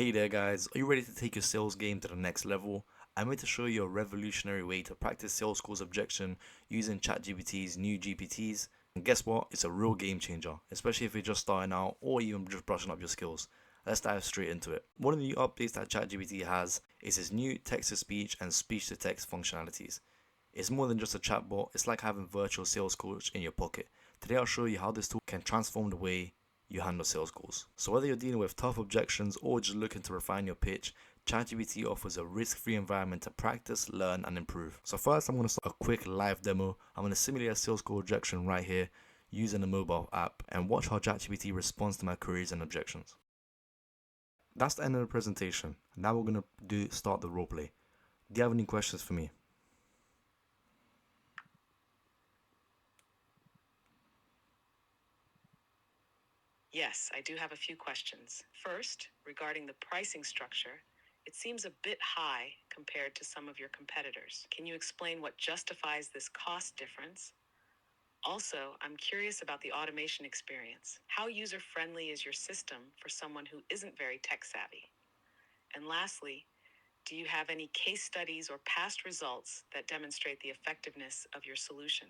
Hey there guys, are you ready to take your sales game to the next level? I'm here to show you a revolutionary way to practice sales calls objection using ChatGPT's new GPTs. And guess what? It's a real game changer, especially if you're just starting out or even just brushing up your skills. Let's dive straight into it. One of the new updates that ChatGPT has is its new text-to-speech and speech-to-text functionalities. It's more than just a chatbot, it's like having virtual sales coach in your pocket. Today I'll show you how this tool can transform the way you handle sales calls. So whether you're dealing with tough objections or just looking to refine your pitch, ChatGPT offers a risk-free environment to practice, learn, and improve. So first, I'm going to start a quick live demo. I'm going to simulate a sales call objection right here using the mobile app and watch how ChatGPT responds to my queries and objections. That's the end of the presentation. Now we're going to start the roleplay. Do you have any questions for me? Yes, I do have a few questions. First, regarding the pricing structure, it seems a bit high compared to some of your competitors. Can you explain what justifies this cost difference? Also, I'm curious about the automation experience. How user-friendly is your system for someone who isn't very tech-savvy? And lastly, do you have any case studies or past results that demonstrate the effectiveness of your solution?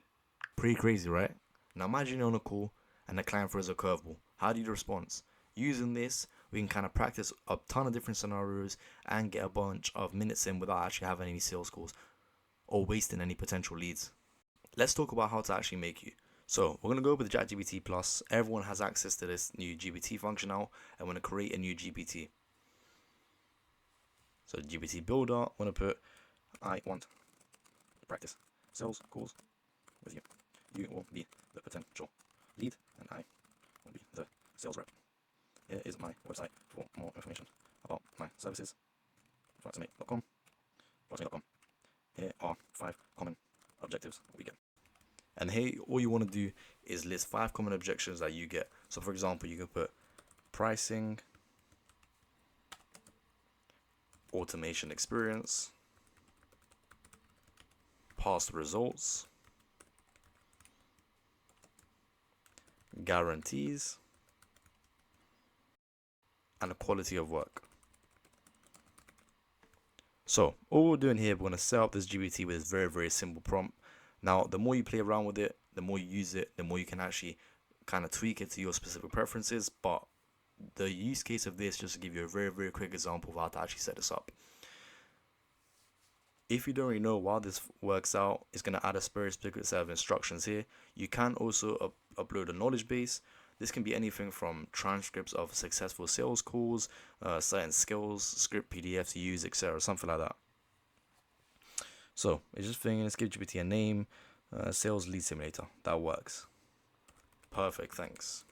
Pretty crazy, right? Now imagine you're on a call and the client throws a curveball. How do you respond? Using this, we can kind of practice a ton of different scenarios and get a bunch of minutes in without actually having any sales calls or wasting any potential leads. Let's talk about how to actually make you. So we're going to go with ChatGPT Plus. Everyone has access to this new GPT function now. I'm going to create a new GPT. So GPT Builder, I'm going to put, I want to practice sales calls with you. You will be the potential lead and I will be the sales rep. Here is my website for more information about my services. Fluxomate.com. Fluxomate.com. Here are 5 common objectives we get. And here, all you want to do is list 5 common objections that you get. So, for example, you can put pricing, automation experience, past results, guarantees, and the quality of work. So all we're doing here, we're going to set up this GPT with this very simple prompt. Now the more you play around with it, the more you use it, the more you can actually kind of tweak it to your specific preferences. But the use case of this, just to give you a very quick example of how to actually set this up. If you don't really know how this works out, it's going to add a very specific set of instructions here. You can also upload a knowledge base. This can be anything from transcripts of successful sales calls, certain skills, script PDFs to use, etc. Something like that. So it's just thinking, let's give GPT a name, sales lead simulator. That works. Perfect, thanks.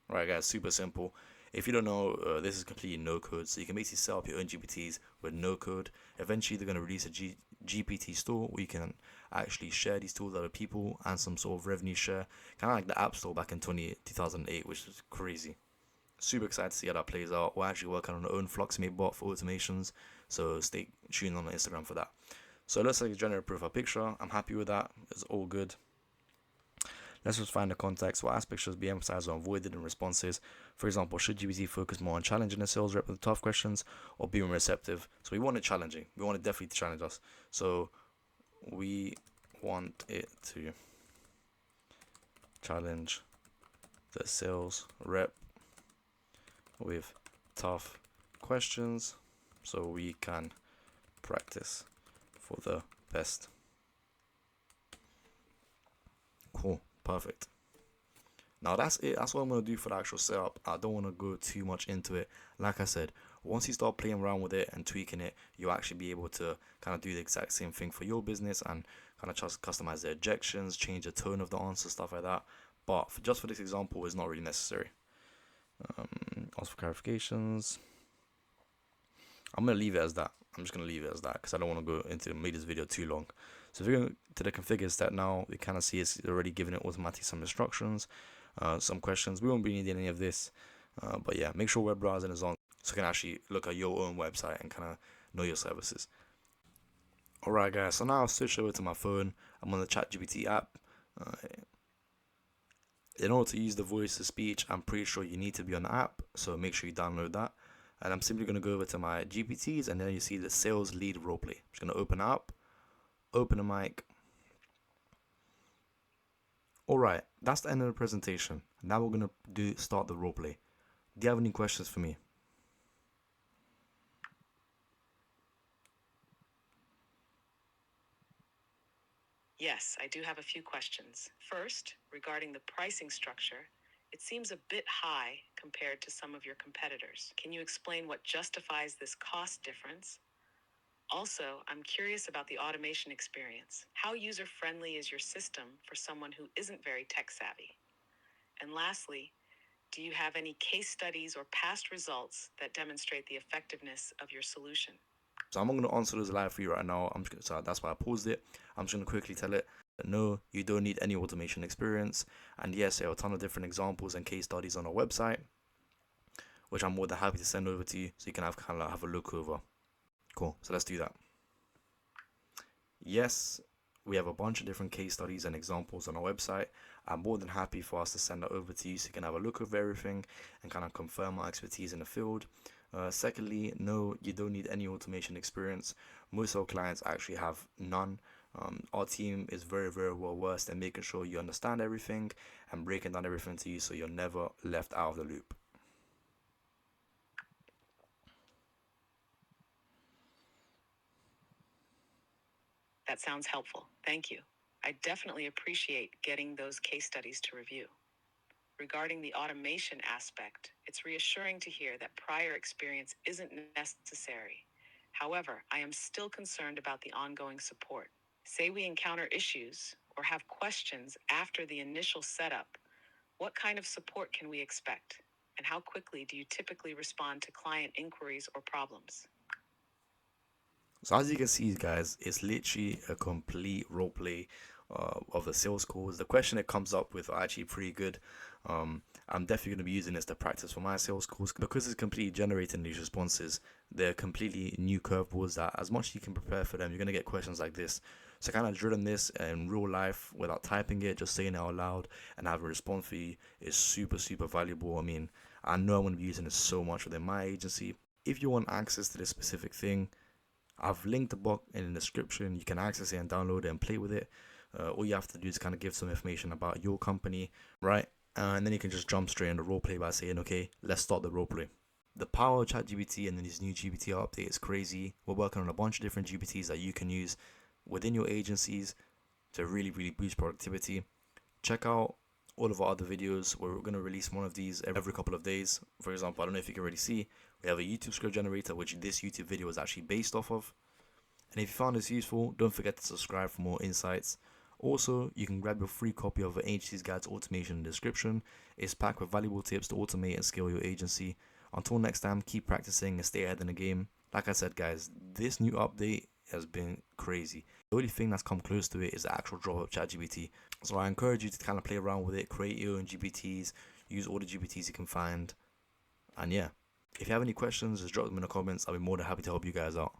Right guys, super simple. If you don't know, this is completely no code, so you can basically set up your own GPTs with no code. Eventually they're going to release a GPT store where you can actually share these tools with other people and some sort of revenue share, kind of like the App Store back in 2008, which is crazy. Super excited to see how that plays out. We're actually working on our own Fluxomate bot for automations, so stay tuned on Instagram for that. So it looks like a generated profile picture. I'm happy with that. It's all good. Let's just find the context. What aspects should be emphasized or avoided in responses? For example, should GPT focus more on challenging the sales rep with tough questions or being receptive? So we want it challenging. We want it definitely to challenge us. So we want it to challenge the sales rep with tough questions so we can practice for the best. Cool. Perfect. Now that's it. That's what I'm going to do for the actual setup. I don't want to go too much into it. Like I said, once you start playing around with it and tweaking it, you'll actually be able to kind of do the exact same thing for your business and kind of just customize the objections, change the tone of the answer, stuff like that. But just for this example, it's not really necessary. Ask for clarifications. I'm going to leave it as that. I'm just going to leave it as that because I don't want to go into make this video too long. So if we go to the configure step now, we kind of see it's already giving it automatically some instructions, some questions. We won't be needing any of this, but yeah, make sure web browsing is on so you can actually look at your own website and kind of know your services. Alright guys, so now I'll switch over to my phone. I'm on the ChatGPT app. In order to use the voice to speech, I'm pretty sure you need to be on the app, so make sure you download that. And I'm simply going to go over to my GPTs, and then you see the sales lead roleplay. I'm just going to open it up, open the mic. Alright, that's the end of the presentation. Now we're going to start the roleplay. Do you have any questions for me? Yes, I do have a few questions. First, regarding the pricing structure, it seems a bit high compared to some of your competitors. Can you explain what justifies this cost difference? Also, I'm curious about the automation experience. How user-friendly is your system for someone who isn't very tech-savvy? And lastly, do you have any case studies or past results that demonstrate the effectiveness of your solution? So I'm not going to answer those live for you right now. So that's why I paused it. I'm just going to quickly tell it that no, you don't need any automation experience. And yes, there are a ton of different examples and case studies on our website, which I'm more than happy to send over to you so you can have a look over. Cool. So let's do that. Yes, we have a bunch of different case studies and examples on our website. I'm more than happy for us to send that over to you so you can have a look over everything and kind of confirm our expertise in the field. Secondly, no, you don't need any automation experience. Most of our clients actually have none. Our team is very, very well versed in making sure you understand everything and breaking down everything to you so you're never left out of the loop. That sounds helpful. Thank you. I definitely appreciate getting those case studies to review. Regarding the automation aspect, it's reassuring to hear that prior experience isn't necessary. However, I am still concerned about the ongoing support. Say we encounter issues or have questions after the initial setup, what kind of support can we expect? And how quickly do you typically respond to client inquiries or problems? So as you can see, guys, it's literally a complete roleplay of the sales calls. The question it comes up with are actually pretty good. I'm definitely going to be using this to practice for my sales calls because it's completely generating these responses. They're completely new curveballs that as much as you can prepare for them, you're going to get questions like this. So kind of drilling this in real life without typing it, just saying it out loud and have a response for you is super, super valuable. I mean, I know I'm going to be using this so much within my agency. If you want access to this specific thing, I've linked the book in the description. You can access it and download it and play with it. All you have to do is kind of give some information about your company, right? And then you can just jump straight into roleplay by saying, okay, let's start the roleplay. The power of ChatGPT and then this new GPT update is crazy. We're working on a bunch of different GPTs that you can use within your agencies to really, really boost productivity. Check out all of our other videos. We're going to release one of these every couple of days. For example, I don't know if you can already see, we have a YouTube script generator, which this YouTube video is actually based off of. And if you found this useful, don't forget to subscribe for more insights. Also, you can grab your free copy of the Agency's Guide to Automation in the description. It's packed with valuable tips to automate and scale your agency. Until next time, keep practicing and stay ahead in the game. Like I said, guys, this new update has been crazy. The only thing that's come close to it is the actual drop of ChatGPT. So I encourage you to kind of play around with it, create your own GPTs, use all the GPTs you can find. And yeah, if you have any questions, just drop them in the comments. I'll be more than happy to help you guys out.